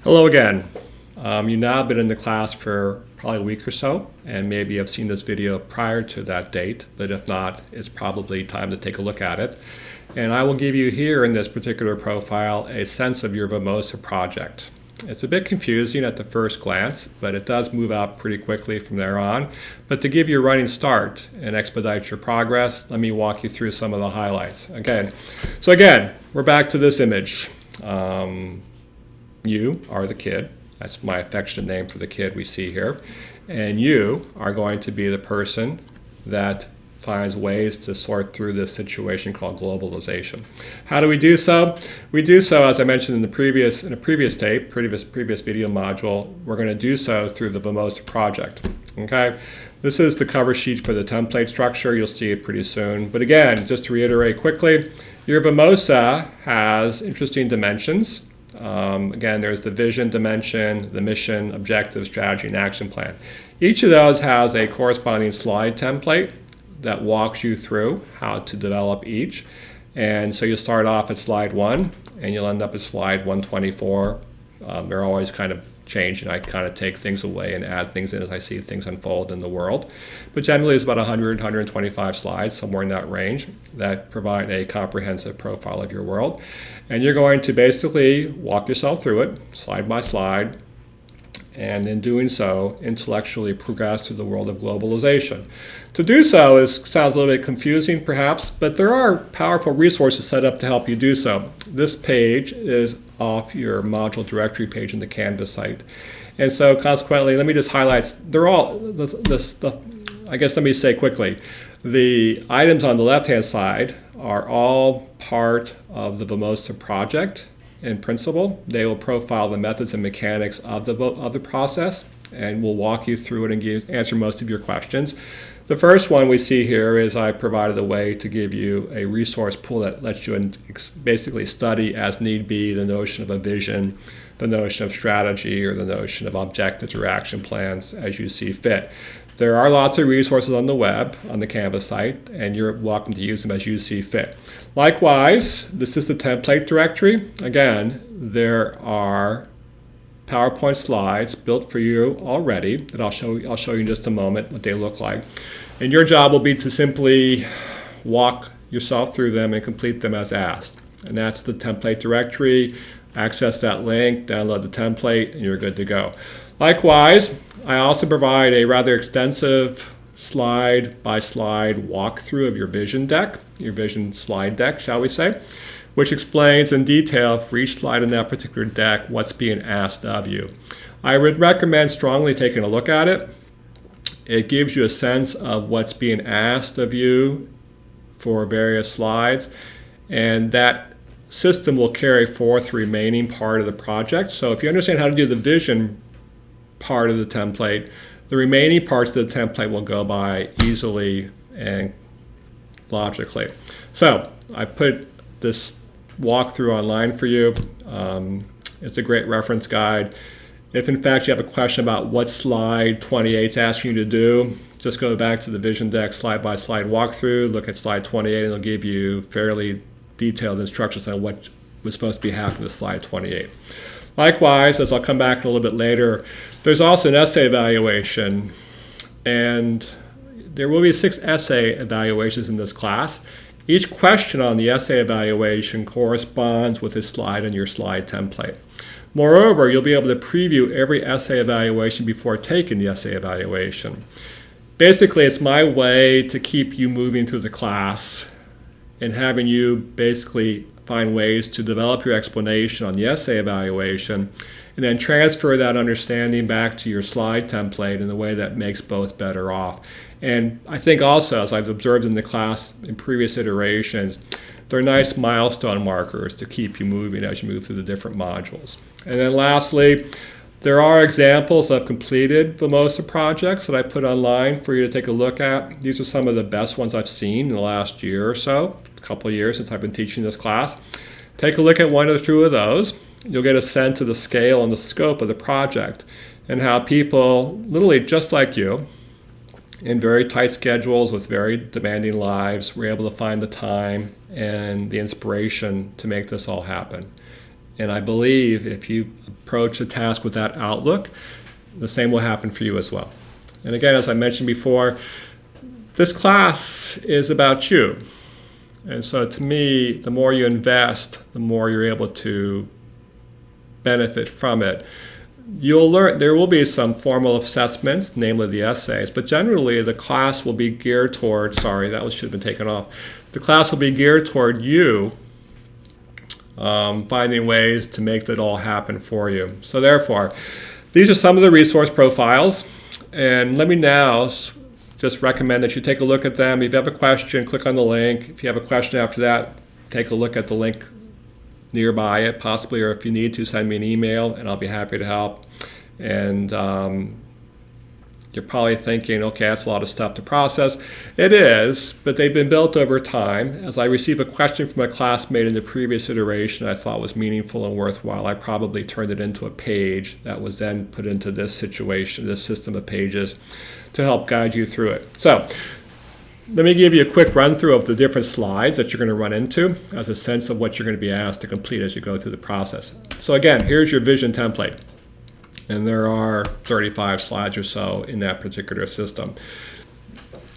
Hello again. You've now been in the class for probably a week or so, and maybe have seen this video prior to that date, but if not, it's probably time to take a look at it. And I will give you here in this particular profile a sense of your VMOSA project. It's a bit confusing at the first glance, but it does move out pretty quickly from there on. But to give you a running start and expedite your progress, let me walk you through some of the highlights. Okay, so again, we're back to this image. You are the kid. That's my affectionate name for the kid we see here. And you are going to be the person that finds ways to sort through this situation called globalization. How do we do so? We do so, as I mentioned in a previous video module, we're going to do so through the VMOSA project. Okay? This is the cover sheet for the template structure. You'll see it pretty soon. But again, just to reiterate quickly, your VMOSA has interesting dimensions. Again, there's the vision dimension, the mission, objective, strategy, and action plan. Each of those has a corresponding slide template that walks you through how to develop each. And so you'll start off at slide 1, and you'll end up at slide 124. They're always kind of change, and I kind of take things away and add things in as I see things unfold in the world. But generally it's about 100, 125 slides, somewhere in that range, that provide a comprehensive profile of your world. And you're going to basically walk yourself through it, slide by slide, and in doing so, intellectually progress through the world of globalization. To do so sounds a little bit confusing perhaps, but there are powerful resources set up to help you do so. This page is off your module directory page in the Canvas site. And so consequently, let me just highlight, they're all, I guess let me say quickly, the items on the left-hand side are all part of the VMOSA project. In principle, they will profile the methods and mechanics of the process, and we'll walk you through it and answer most of your questions. The first one we see here is I provided a way to give you a resource pool that lets you basically study as need be the notion of a vision, the notion of strategy, or the notion of objectives or action plans as you see fit. There are lots of resources on the web, on the Canvas site, and you're welcome to use them as you see fit. Likewise, this is the template directory. Again, there are PowerPoint slides built for you already that I'll show you in just a moment what they look like. And your job will be to simply walk yourself through them and complete them as asked. And that's the template directory. Access that link, download the template, and you're good to go. Likewise, I also provide a rather extensive slide-by-slide walkthrough of your vision deck, your vision slide deck, shall we say, which explains in detail for each slide in that particular deck what's being asked of you. I would recommend strongly taking a look at it. It gives you a sense of what's being asked of you for various slides, and that system will carry forth the remaining part of the project. So if you understand how to do the vision part of the template, the remaining parts of the template will go by easily and logically. So I put this walkthrough online for you. It's a great reference guide. If in fact you have a question about what slide 28 is asking you to do, just go back to the vision deck slide by slide walkthrough, look at slide 28, and it'll give you fairly detailed instructions on what was supposed to be happening with slide 28. Likewise, as I'll come back a little bit later, there's also an essay evaluation, and there will be 6 essay evaluations in this class. Each question on the essay evaluation corresponds with a slide in your slide template. Moreover, you'll be able to preview every essay evaluation before taking the essay evaluation. Basically, it's my way to keep you moving through the class and having you basically find ways to develop your explanation on the essay evaluation and then transfer that understanding back to your slide template in a way that makes both better off. And I think also, as I've observed in the class in previous iterations, they're nice milestone markers to keep you moving as you move through the different modules. And then lastly, there are examples of completed VMOSA projects that I put online for you to take a look at. These are some of the best ones I've seen in the last year or so, a couple of years since I've been teaching this class. Take a look at one or two of those. You'll get a sense of the scale and the scope of the project and how people, literally just like you, in very tight schedules with very demanding lives, were able to find the time and the inspiration to make this all happen. And I believe if you approach the task with that outlook, the same will happen for you as well. And again, as I mentioned before, this class is about you. And so to me, the more you invest, the more you're able to benefit from it. You'll learn, there will be some formal assessments, namely the essays, but generally the class will be geared toward, sorry, that should have been taken off. The class will be geared toward you finding ways to make that all happen for you. So therefore, these are some of the resource profiles, and let me now just recommend that you take a look at them. If you have a question, click on the link. If you have a question after that, take a look at the link nearby it, possibly, or if you need to, send me an email, and I'll be happy to help. And you're probably thinking, okay, that's a lot of stuff to process. It is, but they've been built over time. As I receive a question from a classmate in the previous iteration I thought was meaningful and worthwhile, I probably turned it into a page that was then put into this situation, this system of pages, to help guide you through it. So let me give you a quick run through of the different slides that you're going to run into as a sense of what you're going to be asked to complete as you go through the process. So again, here's your vision template. And there are 35 slides or so in that particular system.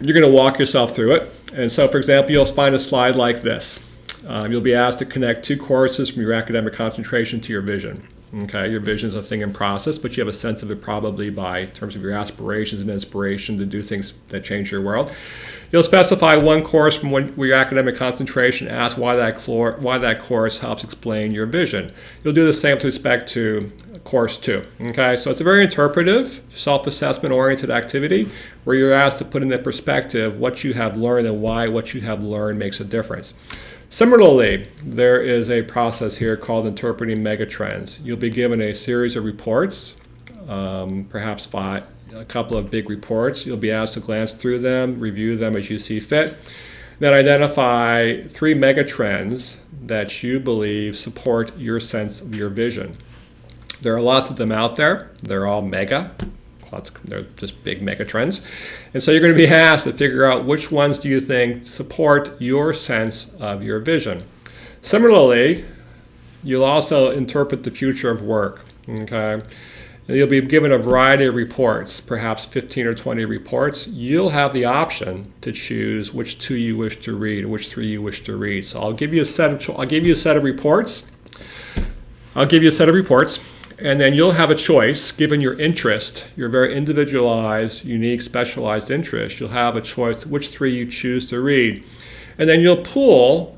You're going to walk yourself through it. And so, for example, you'll find a slide like this. You'll be asked to connect 2 courses from your academic concentration to your vision. Okay, your vision is a thing in process, but you have a sense of it probably in terms of your aspirations and inspiration to do things that change your world. You'll specify 1 course from your academic concentration, ask why that course helps explain your vision. You'll do the same with respect to course 2. Okay, so it's a very interpretive, self-assessment oriented activity where you're asked to put into perspective what you have learned and why what you have learned makes a difference. Similarly, there is a process here called interpreting megatrends. You'll be given a series of reports, perhaps a couple of big reports. You'll be asked to glance through them, review them as you see fit, then identify 3 megatrends that you believe support your sense of your vision. There are lots of them out there. They're all mega. They're just big mega trends. And so you're going to be asked to figure out which ones do you think support your sense of your vision. Similarly, you'll also interpret the future of work. Okay? And you'll be given a variety of reports, perhaps 15 or 20 reports. You'll have the option to choose which 2 you wish to read, which 3 you wish to read. So I'll give you a set of reports. And then you'll have a choice, given your interest, your very individualized, unique, specialized interest. You'll have a choice which 3 you choose to read. And then you'll pull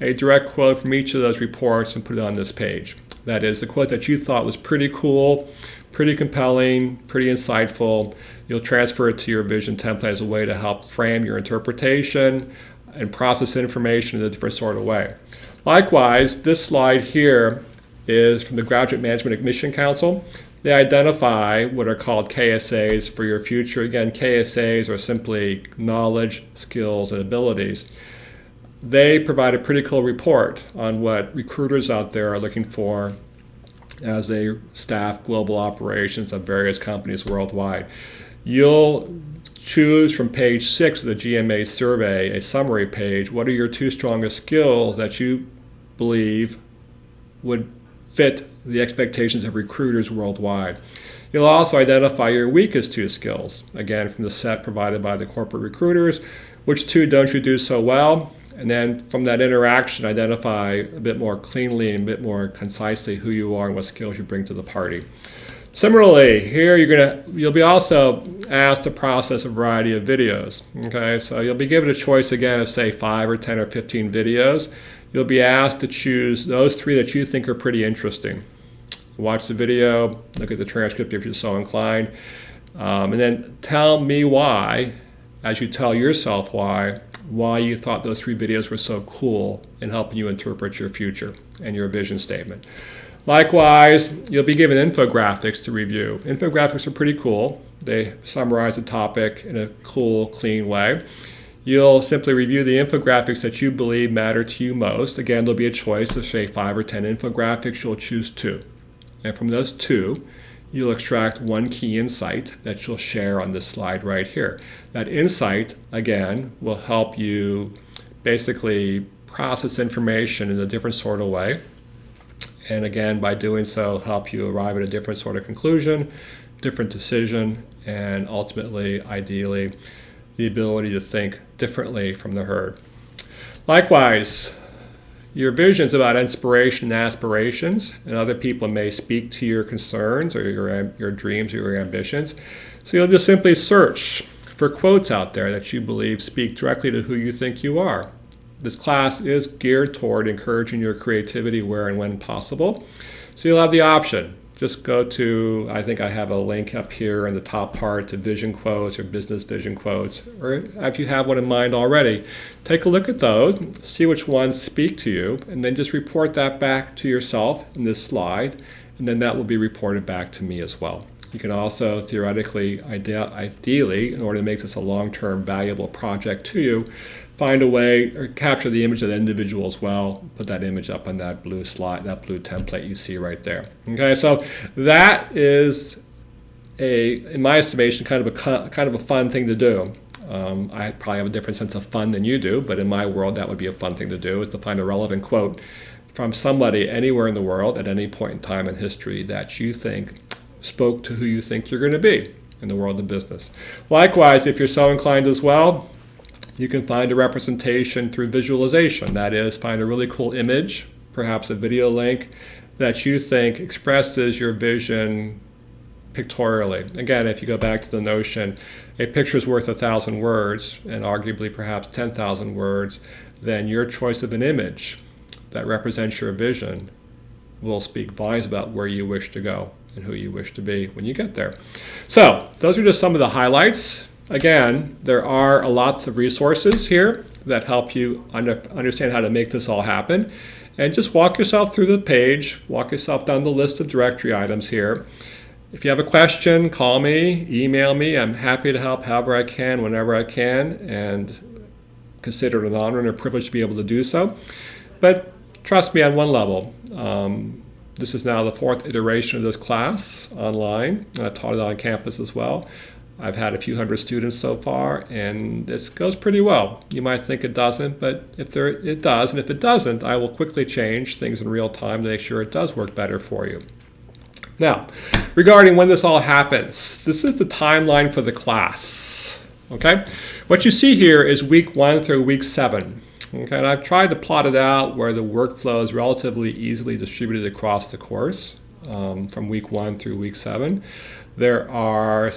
a direct quote from each of those reports and put it on this page. That is, the quote that you thought was pretty cool, pretty compelling, pretty insightful. You'll transfer it to your vision template as a way to help frame your interpretation and process information in a different sort of way. Likewise, this slide here is from the Graduate Management Admission Council. They identify what are called KSAs for your future. Again, KSAs are simply knowledge, skills, and abilities. They provide a pretty cool report on what recruiters out there are looking for as they staff global operations of various companies worldwide. You'll choose from page 6 of the GMA survey, a summary page, what are your 2 strongest skills that you believe would fit the expectations of recruiters worldwide. You'll also identify your weakest 2 skills, again from the set provided by the corporate recruiters. Which 2 don't you do so well? And then from that interaction, identify a bit more cleanly and a bit more concisely who you are and what skills you bring to the party. Similarly, here you'll be also asked to process a variety of videos. Okay, so you'll be given a choice again of say 5 or 10 or 15 videos. You'll be asked to choose those 3 that you think are pretty interesting. Watch the video, look at the transcript if you're so inclined, and then tell me why, as you tell yourself why you thought those 3 videos were so cool in helping you interpret your future and your vision statement. Likewise, you'll be given infographics to review. Infographics are pretty cool. They summarize the topic in a cool, clean way. You'll simply review the infographics that you believe matter to you most. Again, there'll be a choice of say 5 or 10 infographics. You'll choose 2. And from those 2, you'll extract 1 key insight that you'll share on this slide right here. That insight, again, will help you basically process information in a different sort of way And again, by doing so, help you arrive at a different sort of conclusion, different decision, and ultimately, ideally, the ability to think differently from the herd. Likewise, your visions about inspiration and aspirations, and other people may speak to your concerns or your dreams or your ambitions. So you'll just simply search for quotes out there that you believe speak directly to who you think you are. This class is geared toward encouraging your creativity where and when possible. So you'll have the option. Just go to, I think I have a link up here in the top part to vision quotes or business vision quotes, or if you have one in mind already, take a look at those, see which ones speak to you, and then just report that back to yourself in this slide, and then that will be reported back to me as well. You can also theoretically, ideally, in order to make this a long-term valuable project to you, find a way or capture the image of the individual as well, put that image up on that blue slide, that blue template you see right there. Okay, so that is in my estimation, kind of a fun thing to do. I probably have a different sense of fun than you do, but in my world, that would be a fun thing to do, is to find a relevant quote from somebody anywhere in the world at any point in time in history that you think spoke to who you think you're going to be in the world of business. Likewise, if you're so inclined as well, you can find a representation through visualization. That is, find a really cool image, perhaps a video link, that you think expresses your vision pictorially. Again, if you go back to the notion, a picture is worth 1,000 words, and arguably perhaps 10,000 words, then your choice of an image that represents your vision will speak volumes about where you wish to go and who you wish to be when you get there. So those are just some of the highlights. Again, there are lots of resources here that help you understand how to make this all happen. And just walk yourself through the page, walk yourself down the list of directory items here. If you have a question, call me, email me. I'm happy to help however I can, whenever I can, and consider it an honor and a privilege to be able to do so. But trust me on one level. This is now the 4th iteration of this class online. I taught it on campus as well. I've had a few hundred students so far, and this goes pretty well. You might think it doesn't, but it does. And if it doesn't, I will quickly change things in real time to make sure it does work better for you. Now, regarding when this all happens, this is the timeline for the class. Okay? What you see here is week 1 through week 7. Okay, and I've tried to plot it out where the workflow is relatively easily distributed across the course from week 1 through week 7. There are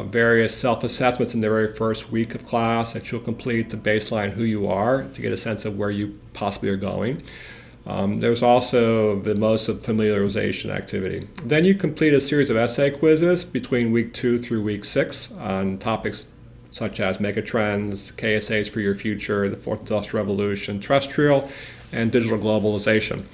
various self-assessments in the very first week of class that you'll complete to baseline who you are to get a sense of where you possibly are going. There's also the VMOSA familiarization activity. Then you complete a series of essay quizzes between week 2 through week 6 on topics such as megatrends, KSAs for your future, the Fourth Industrial Revolution, terrestrial, and digital globalization.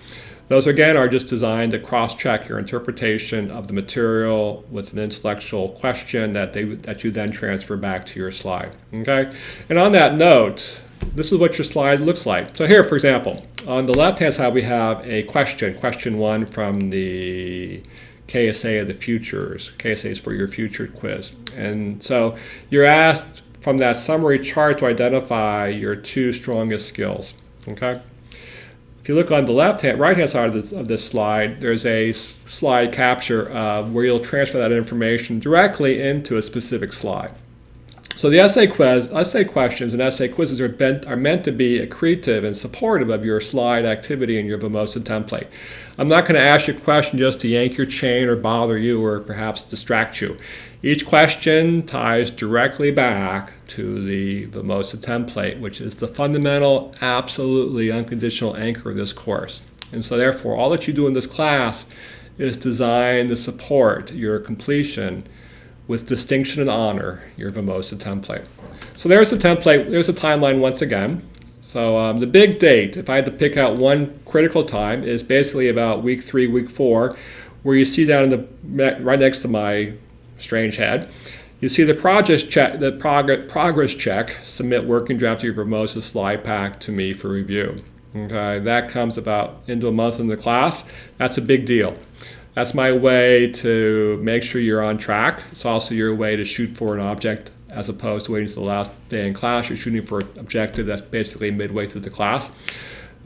Those, again, are just designed to cross-check your interpretation of the material with an intellectual question that you then transfer back to your slide. Okay? And on that note, this is what your slide looks like. So here, for example, on the left-hand side, we have a question 1 from the KSA of the Futures, KSAs for your future quiz. And so you're asked from that summary chart to identify your 2 strongest skills. Okay? If you look on the right-hand side of this slide, there's a slide capture where you'll transfer that information directly into a specific slide. So the essay questions and essay quizzes are meant to be accretive and supportive of your slide activity in your VMOSA template. I'm not going to ask you a question just to yank your chain or bother you or perhaps distract you. Each question ties directly back to the VMOSA template, which is the fundamental, absolutely unconditional anchor of this course. And so therefore, all that you do in this class is designed to support your completion with distinction and honor, your VMOSA template. So there's the template, there's the timeline once again. So the big date, if I had to pick out one critical time, is basically about week 3, week 4, where you see down in right next to my strange head, you see the progress check, submit working draft of your VMOSA slide pack to me for review. Okay, that comes about into a month in the class. That's a big deal. That's my way to make sure you're on track. It's also your way to shoot for an object as opposed to waiting until the last day in class. You're shooting for an objective that's basically midway through the class.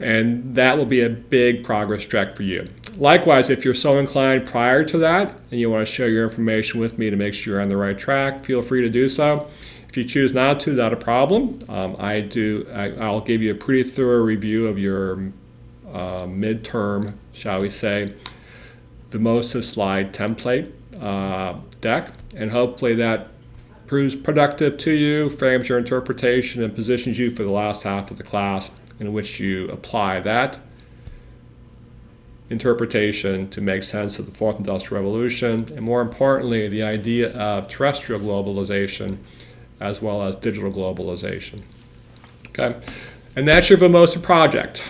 And that will be a big progress track for you. Likewise, if you're so inclined prior to that and you want to share your information with me to make sure you're on the right track, feel free to do so. If you choose not to, not a problem. I'll give you a pretty thorough review of your midterm, shall we say, VMOSA slide template deck, and hopefully that proves productive to you, frames your interpretation, and positions you for the last half of the class in which you apply that interpretation to make sense of the Fourth Industrial Revolution, and more importantly, the idea of terrestrial globalization as well as digital globalization. Okay, and that's your VMOSA project.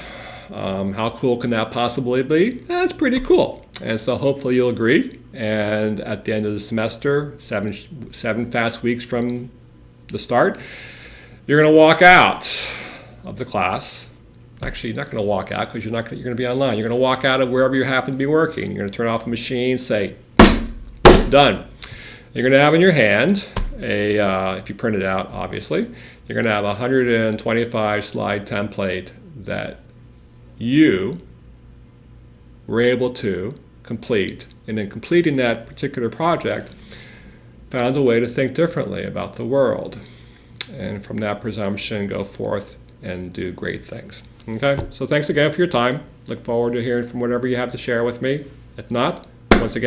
How cool can that possibly be? That's pretty cool. And so hopefully you'll agree. And at the end of the semester, seven fast weeks from the start, you're going to walk out of the class. Actually, you're not going to walk out because you're going to be online. You're going to walk out of wherever you happen to be working. You're going to turn off the machine, say, done. You're going to have in your hand, if you print it out, obviously, you're going to have a 125 slide template that you were able to complete. And in completing that particular project, found a way to think differently about the world. And from that presumption, go forth and do great things. Okay, so thanks again for your time. Look forward to hearing from whatever you have to share with me. If not, once again,